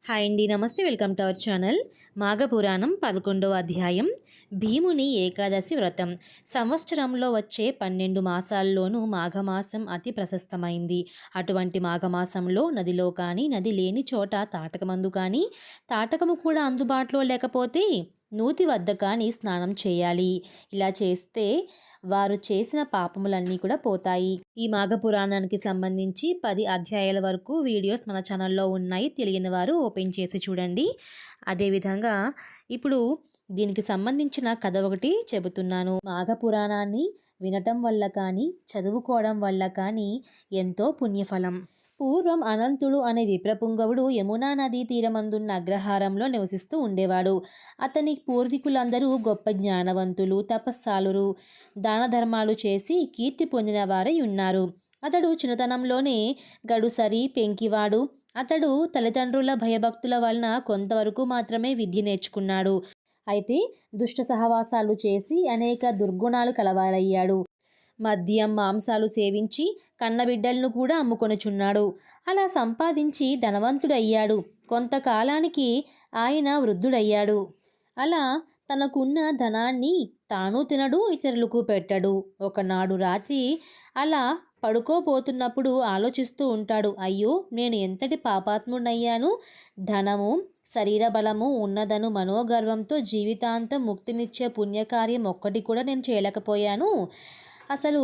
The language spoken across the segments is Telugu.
హాయ్ అండి. నమస్తే. Welcome to our channel. మాఘపురాణం 11వ అధ్యాయం భీముని ఏకాదశి వ్రతం. సంవత్సరంలో వచ్చే 12 మాసాల్లోనూ మాఘమాసం అతి ప్రశస్తమైంది. అటువంటి మాఘమాసంలో నదిలో కానీ, నది లేని చోట తాటకమందు కానీ, తాటకము కూడా అందుబాటులో లేకపోతే నూతి వద్ద కానీ స్నానం చేయాలి. ఇలా చేస్తే వారు చేసిన పాపములన్నీ కూడా పోతాయి. ఈ మాఘపురాణానికి సంబంధించి 10 అధ్యాయాల వరకు వీడియోస్ మన ఛానల్లో ఉన్నాయి. తెలియని వారు ఓపెన్ చేసి చూడండి. అదేవిధంగా ఇప్పుడు దీనికి సంబంధించిన కథ ఒకటి చెబుతున్నాను. మాఘపురాణాన్ని వినటం వల్ల కానీ, చదువుకోవడం వల్ల కానీ ఎంతో పుణ్యఫలం. పూర్వం అనంతుడు అనే విప్రపుంగవుడు యమునా నదీ తీరమందున్న అగ్రహారంలో నివసిస్తూ ఉండేవాడు. అతని పూర్వీకులందరూ గొప్ప జ్ఞానవంతులు, తపస్సాలురు, దాన ధర్మాలు చేసి కీర్తి పొందిన వారై ఉన్నారు. అతడు చిన్నతనంలోనే గడుసరి, పెంకివాడు. అతడు తల్లిదండ్రుల భయభక్తుల వలన కొంతవరకు మాత్రమే విద్య నేర్చుకున్నాడు. అయితే దుష్ట సహవాసాలు చేసి అనేక దుర్గుణాలు కలవారయ్యాడు. మద్యం, మాంసాలు సేవించి కన్నబిడ్డలను కూడా అమ్ముకొనుచున్నాడు. అలా సంపాదించి ధనవంతుడయ్యాడు. కొంతకాలానికి ఆయన వృద్ధుడయ్యాడు. అలా తనకున్న ధనాన్ని తాను తినడు, ఇతరులకు పెట్టడు. ఒకనాడు రాత్రి అలా పడుకోబోతున్నప్పుడు ఆలోచిస్తూ ఉంటాడు. అయ్యో, నేను ఎంతటి పాపాత్ముడయ్యాను. ధనము, శరీర బలము ఉన్నదను మనోగర్వంతో జీవితాంతం ముక్తినిచ్చే పుణ్యకార్యం ఒక్కటి కూడా నేను చేయలేకపోయాను. అసలు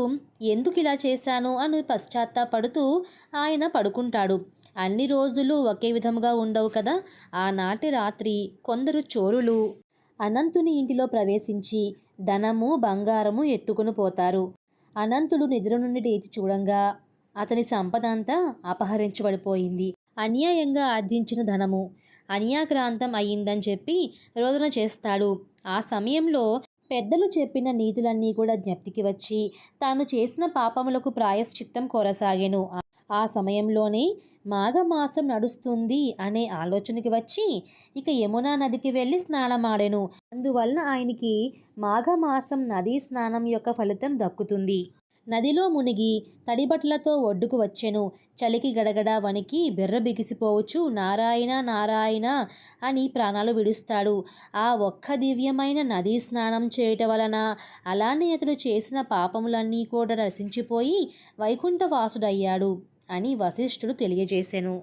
ఎందుకు ఇలా చేశాను అని పశ్చాత్తాపడుతూ ఆయన పడుకుంటాడు. అన్ని రోజులు ఒకే విధముగా ఉండవు కదా. ఆనాటి రాత్రి కొందరు చోరులు అనంతుని ఇంటిలో ప్రవేశించి ధనము, బంగారము ఎత్తుకుని పోతారు. అనంతుడు నిద్ర నుండి లేచి చూడంగా అతని సంపద అంతా అపహరించబడిపోయింది. అన్యాయంగా ఆర్జించిన ధనము అన్యాక్రాంతం అయ్యిందని చెప్పి రోదన చేస్తాడు. ఆ సమయంలో పెద్దలు చెప్పిన నీతులన్నీ కూడా జ్ఞప్తికి వచ్చి తాను చేసిన పాపములకు ప్రాయశ్చిత్తం కోరసాగెను. ఆ సమయంలోనే మాఘమాసం నడుస్తుంది అనే ఆలోచనకి వచ్చి ఇక యమునా నదికి వెళ్ళి స్నానమాడెను. అందువలన ఆయనకి మాఘమాసం నదీ స్నానం యొక్క ఫలితం దక్కుతుంది. నదిలో మునిగి తడిబట్టలతో ఒడ్డుకు వచ్చెను. చలికి గడగడ వణికి బెర్ర బిగిసిపోవచ్చు. నారాయణ నారాయణ అని ప్రాణాలు విడుస్తాడు. ఆ ఒక్క దివ్యమైన నదీ స్నానం చేయటం వలన అలానే అతడు చేసిన పాపములన్నీ కూడా నశించిపోయి వైకుంఠవాసుడయ్యాడు అని వశిష్ఠుడు తెలియజేసెను.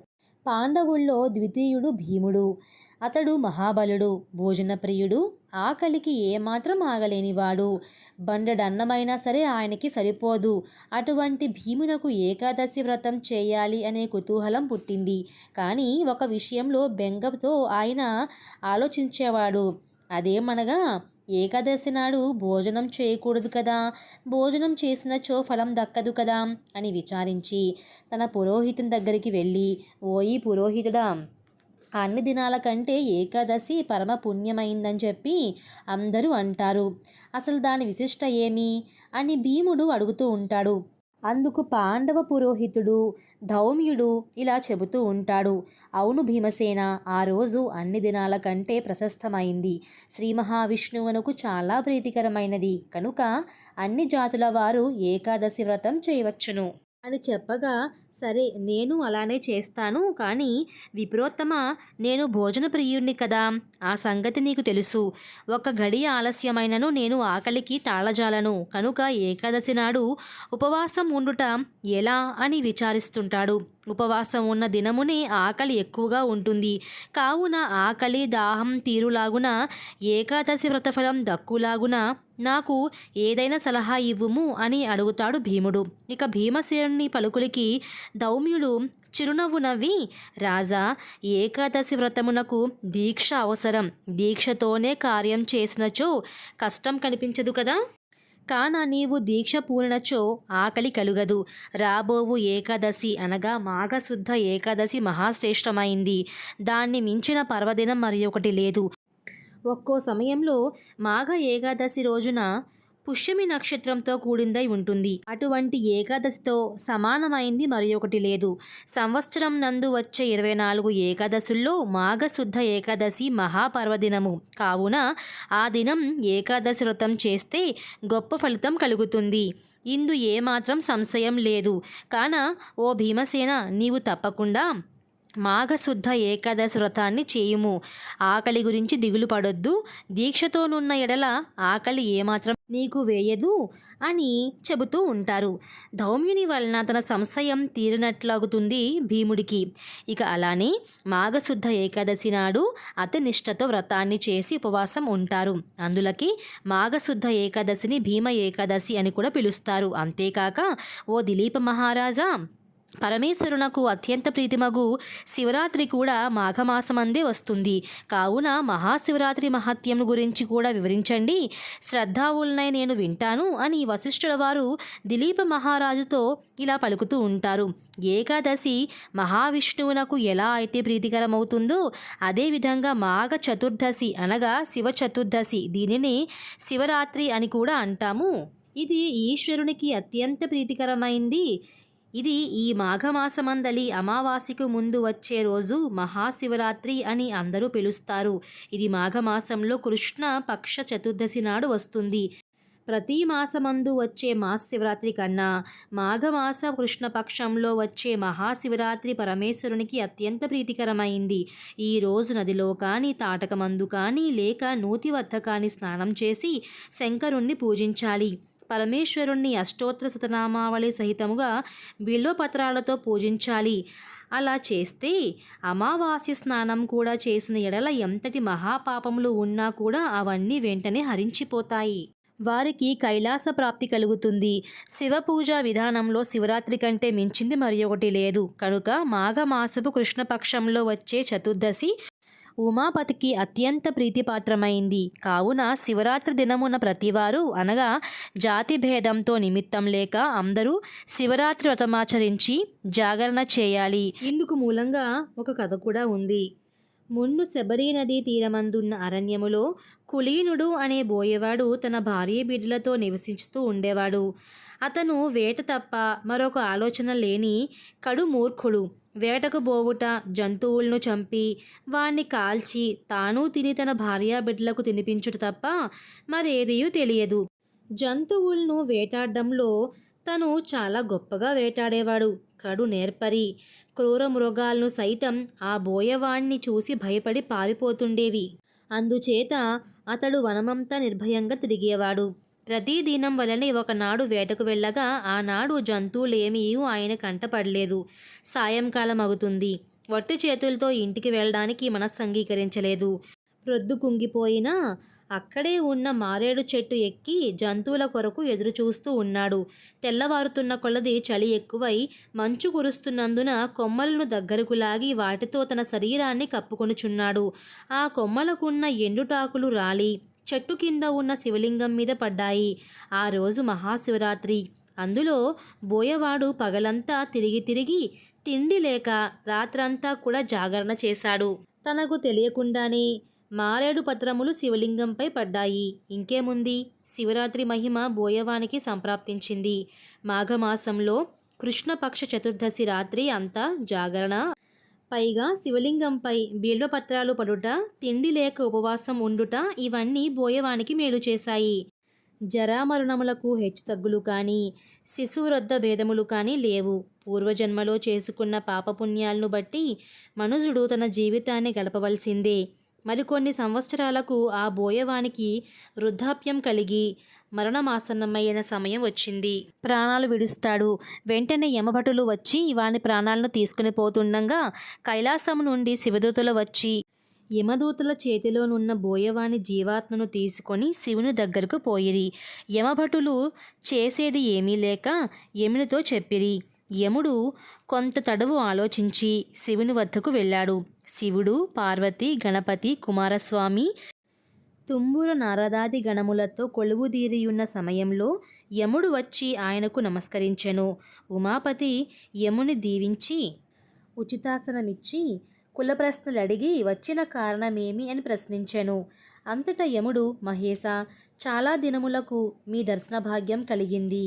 పాండవుల్లో ద్వితీయుడు భీముడు. అతడు మహాబలుడు, భోజనప్రియుడు, ఆకలికి ఏమాత్రం ఆగలేనివాడు. బండెడన్నమైనా సరే ఆయనకి సరిపోదు. అటువంటి భీమునకు ఏకాదశి వ్రతం చేయాలి అనే కుతూహలం పుట్టింది. కానీ ఒక విషయంలో బెంగతో ఆయన ఆలోచించేవాడు. అదేమనగా ఏకాదశి నాడు భోజనం చేయకూడదు కదా, భోజనం చేసినచో ఫలం దక్కదు కదా అని విచారించి తన పురోహితుని దగ్గరికి వెళ్ళి, ఓయి పురోహితుడా, అన్ని దినాల కంటే ఏకాదశి పరమ పుణ్యమైందని చెప్పి అందరూ అంటారు. అసలు దాని విశిష్ట ఏమి అని భీముడు అడుగుతూ ఉంటాడు. అందుకు పాండవ పురోహితుడు ధౌమ్యుడు ఇలా చెబుతూ ఉంటాడు. అవును భీమసేన, ఆ రోజు అన్ని దినాల కంటే ప్రశస్తమైంది. శ్రీ మహావిష్ణువునకు చాలా ప్రీతికరమైనది కనుక అన్ని జాతుల వారు ఏకాదశి వ్రతం చేయవచ్చును అని చెప్పగా, సరే నేను అలానే చేస్తాను. కానీ విప్రోత్తమ, నేను భోజన ప్రియుణ్ణి కదా, ఆ సంగతి నీకు తెలుసు. ఒక గడియ ఆలస్యమైనను నేను ఆకలికి తాళజాలను కనుక ఏకాదశి నాడు ఉపవాసం ఉండుట ఎలా అని విచారిస్తుంటాడు. ఉపవాసం ఉన్న దినమునే ఆకలి ఎక్కువగా ఉంటుంది. కావున ఆకలి దాహం తీరులాగున ఏకాదశి వ్రతఫలం దక్కులాగున నాకు ఏదైనా సలహా ఇవ్వుము అని అడుగుతాడు భీముడు. ఇక భీమసేనుని పలుకులకి ధౌమ్యుడు చిరునవ్వు నవ్వి, రాజా, ఏకాదశి వ్రతమునకు దీక్ష అవసరం. దీక్షతోనే కార్యం చేసినచో కష్టం కనిపించదు కదా. కాన నీవు దీక్ష పూనినచో ఆకలి కలుగదు. రాబోవు ఏకాదశి అనగా మాఘశుద్ధ ఏకాదశి మహాశ్రేష్టమైంది. దాన్ని మించిన పర్వదినం మరి ఒకటి లేదు. ఒక్కో సమయంలో మాఘ ఏకాదశి రోజున పుష్యమి నక్షత్రంతో కూడిందై ఉంటుంది. అటువంటి ఏకాదశితో సమానమైంది మరి ఒకటి లేదు. సంవత్సరం నందు వచ్చే 24 ఏకాదశుల్లో మాఘశుద్ధ ఏకాదశి మహాపర్వదినము కావున ఆ దినం ఏకాదశి వ్రతం చేస్తే గొప్ప ఫలితం కలుగుతుంది. ఇందు ఏమాత్రం సంశయం లేదు. కాన ఓ భీమసేన, నీవు తప్పకుండా మాఘశుద్ధ ఏకాదశి వ్రతాన్ని చేయుము. ఆకలి గురించి దిగులు పడొద్దు. దీక్షతోనున్న ఎడల ఆకలి ఏమాత్రం నీకు వేయదు అని చెబుతూ ఉంటారు. ధౌమ్యుని వలన తన సంశయం తీరినట్లవుతుంది భీముడికి. ఇక అలానే మాఘశుద్ధ ఏకాదశి నాడు అతి నిష్ఠతో వ్రతాన్ని చేసి ఉపవాసం ఉంటారు. అందులకి మాఘశుద్ధ ఏకాదశిని భీమ ఏకాదశి అని కూడా పిలుస్తారు. అంతేకాక ఓ దిలీప మహారాజా, పరమేశ్వరునకు అత్యంత ప్రీతిమగు శివరాత్రి కూడా మాఘమాసమందే వస్తుంది. కావున మహాశివరాత్రి మహత్యం గురించి కూడా వివరించండి. శ్రద్ధావులనై నేను వింటాను అని వశిష్ఠుల వారు దిలీప మహారాజుతో ఇలా పలుకుతూ ఉంటారు. ఏకాదశి మహావిష్ణువునకు ఎలా అయితే ప్రీతికరమవుతుందో అదేవిధంగా మాఘ చతుర్దశి అనగా శివ చతుర్దశి, దీనిని శివరాత్రి అని కూడా అంటాము. ఇది ఈశ్వరునికి అత్యంత ప్రీతికరమైంది. ఇది ఈ మాఘమాసమందలి అమావాస్యకు ముందు వచ్చే రోజు మహాశివరాత్రి అని అందరూ పిలుస్తారు. ఇది మాఘమాసంలో కృష్ణ పక్ష చతుర్దశి నాడు వస్తుంది. ప్రతి మాసమందు వచ్చే మహాశివరాత్రి కన్నా మాఘమాస కృష్ణపక్షంలో వచ్చే మహాశివరాత్రి పరమేశ్వరునికి అత్యంత ప్రీతికరమైంది. ఈ రోజు నదిలో కానీ తాటకమందు కానీ లేక నూతి వద్ద కానీ స్నానం చేసి శంకరుణ్ణి పూజించాలి. పరమేశ్వరుణ్ణి అష్టోత్తర శతనామావళి సహితముగా బిల్వపత్రాలతో పూజించాలి. అలా చేస్తే అమావాస్య స్నానం కూడా చేసిన ఎడల ఎంతటి మహాపాపములు ఉన్నా కూడా అవన్నీ వెంటనే హరించిపోతాయి. వారికి కైలాస ప్రాప్తి కలుగుతుంది. శివ పూజా విధానంలో శివరాత్రి కంటే మించింది మరి ఒకటి లేదు. కనుక మాఘమాసపు కృష్ణపక్షంలో వచ్చే చతుర్దశి ఉమాపతికి అత్యంత ప్రీతిపాత్రమైంది. కావున శివరాత్రి దినమున ప్రతివారు అనగా జాతి భేదంతో నిమిత్తం లేక అందరూ శివరాత్రి వ్రతమాచరించి జాగరణ చేయాలి. ఇందుకు మూలంగా ఒక కథ కూడా ఉంది. మున్ను శబరి నదీ తీరమందున్న అరణ్యములో కులీనుడు అనే బోయేవాడు తన భార్య బిడ్డలతో నివసిస్తూ ఉండేవాడు. అతను వేట తప్ప మరొక ఆలోచన లేని కడు మూర్ఖుడు. వేటకు బోవుట, జంతువులను చంపి వాణ్ణి కాల్చి తాను తిని తన భార్యా బిడ్డలకు తినిపించుట తప్ప మరేదియూ తెలియదు. జంతువులను వేటాడడంలో తను చాలా గొప్పగా వేటాడేవాడు. కడు నేర్పరి. క్రూర మృగాలను సైతం ఆ బోయవాణ్ణి చూసి భయపడి పారిపోతుండేవి. అందుచేత అతడు వనమంతా నిర్భయంగా తిరిగేవాడు. ప్రతిదినం వలనే ఒకనాడు వేటకు వెళ్ళగా ఆనాడు జంతువులేమీ ఆయన కంటపడలేదు. సాయంకాలం అవుతుంది. వట్టి చేతులతో ఇంటికి వెళ్ళడానికి మనస్సు అంగీకరించలేదు. ప్రొద్దు కుంగిపోయినా అక్కడే ఉన్న మారేడు చెట్టు ఎక్కి జంతువుల కొరకు ఎదురు చూస్తూ ఉన్నాడు. తెల్లవారుతున్న కొలది చలి ఎక్కువై మంచు కురుస్తున్నందున కొమ్మలను దగ్గరకు లాగి వాటితో తన శరీరాన్ని కప్పుకొనుచున్నాడు. ఆ కొమ్మలకున్న ఎండుటాకులు రాలి చెట్టు కింద ఉన్న శివలింగం మీద పడ్డాయి. ఆ రోజు మహాశివరాత్రి. అందులో బోయవాడు పగలంతా తిరిగి తిరిగి తిండి లేక రాత్రంతా కూడా జాగరణ చేశాడు. తనకు తెలియకుండానే మారేడు పత్రములు శివలింగంపై పడ్డాయి. ఇంకేముంది, శివరాత్రి మహిమ బోయవానికి సంప్రాప్తించింది. మాఘమాసంలో కృష్ణపక్ష చతుర్దశి రాత్రి అంతా జాగరణ, పైగా శివలింగంపై బిల్వపత్రాలు పడుట, తిండి లేక ఉపవాసం ఉండుట ఇవన్నీ బోయవానికి మేలు చేశాయి. జరామరణములకు హెచ్చుతగ్గులు కానీ శిశువృద్ధ భేదములు కానీ లేవు. పూర్వజన్మలో చేసుకున్న పాపపుణ్యాలను బట్టి మనుజుడు తన జీవితాన్ని గడపవలసిందే. మరికొన్ని సంవత్సరాలకు ఆ బోయవానికి వృద్ధాప్యం కలిగి మరణమాసన్నమైన సమయం వచ్చింది. ప్రాణాలు విడుస్తాడు. వెంటనే యమభటులు వచ్చి వాని ప్రాణాలను తీసుకుని పోతుండగా కైలాసం నుండి శివదూతలు వచ్చి యమదూతల చేతిలోనున్న బోయవాని జీవాత్మను తీసుకొని శివుని దగ్గరకు పోయిరి. యమభటులు చేసేది ఏమీ లేక యమునితో చెప్పిరి. యముడు కొంత తడవు ఆలోచించి శివుని వద్దకు వెళ్ళాడు. శివుడు, పార్వతి, గణపతి, కుమారస్వామి, తుంబుర నారదాది గణములతో కొలువుదీరియున్న సమయంలో యముడు వచ్చి ఆయనకు నమస్కరించెను. ఉమాపతి యముని దీవించి ఉచితాసనమిచ్చి కులప్రశ్నలు అడిగి వచ్చిన కారణమేమి అని ప్రశ్నించెను. అంతటా యముడు, మహేశ, చాలా దినములకు మీ దర్శన భాగ్యం కలిగింది.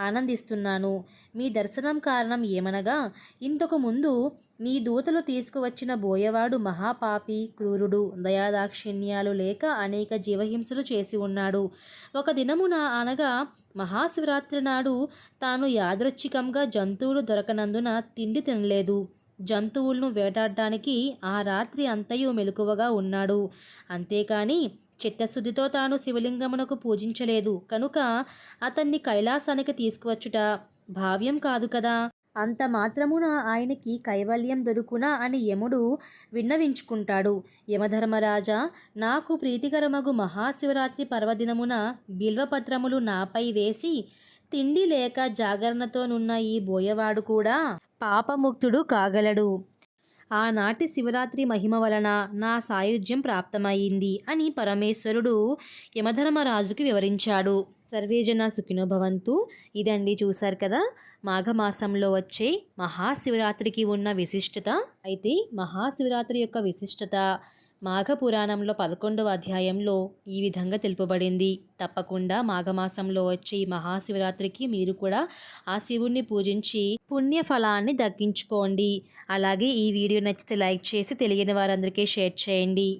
ఆనందిస్తున్నాను. మీ దర్శనం కారణం ఏమనగా ఇంతకు ముందు మీ దూతలు తీసుకువచ్చిన బోయవాడు మహాపాపి, క్రూరుడు, దయాదాక్షిణ్యాలు లేక అనేక జీవహింసలు చేసి ఉన్నాడు. ఒక దినమున అనగా మహాశివరాత్రి నాడు తాను యాదృచ్ఛికంగా జంతువులు దొరకనందున తిండి తినలేదు. జంతువులను వేటాడడానికి ఆ రాత్రి అంతయు మెలకువగా ఉన్నాడు. అంతేకాని చిత్తశుద్ధితో తాను శివలింగమునకు పూజించలేదు కనుక అతన్ని కైలాసానికి తీసుకువచ్చుట భావ్యం కాదు కదా. అంత మాత్రమున ఆయనకి కైవల్యం దొరుకునా అని యముడు విన్నవించుకుంటాడు. యమధర్మరాజా, నాకు ప్రీతికరమగు మహాశివరాత్రి పర్వదినమున బిల్వపత్రములు నాపై వేసి తిండి లేక జాగరణతోనున్న ఈ బోయవాడు కూడా పాపముక్తుడు కాగలడు. ఆనాటి శివరాత్రి మహిమ వలన నా సాయుధ్యం ప్రాప్తమైంది అని పరమేశ్వరుడు యమధర్మరాజుకి వివరించాడు. సర్వేజన సుఖినో భవంతు. ఇదండి, చూశారు కదా మాఘమాసంలో వచ్చే మహాశివరాత్రికి ఉన్న విశిష్టత. అయితే మహాశివరాత్రి యొక్క విశిష్టత మాఘపురాణంలో 11వ అధ్యాయంలో ఈ విధంగా తెలుపబడింది. తప్పకుండా మాఘమాసంలో వచ్చే ఈ మహాశివరాత్రికి మీరు కూడా ఆ శివుణ్ణి పూజించి పుణ్యఫలాన్ని దక్కించుకోండి. అలాగే ఈ వీడియో నచ్చితే లైక్ చేసి తెలియని వారందరికీ షేర్ చేయండి.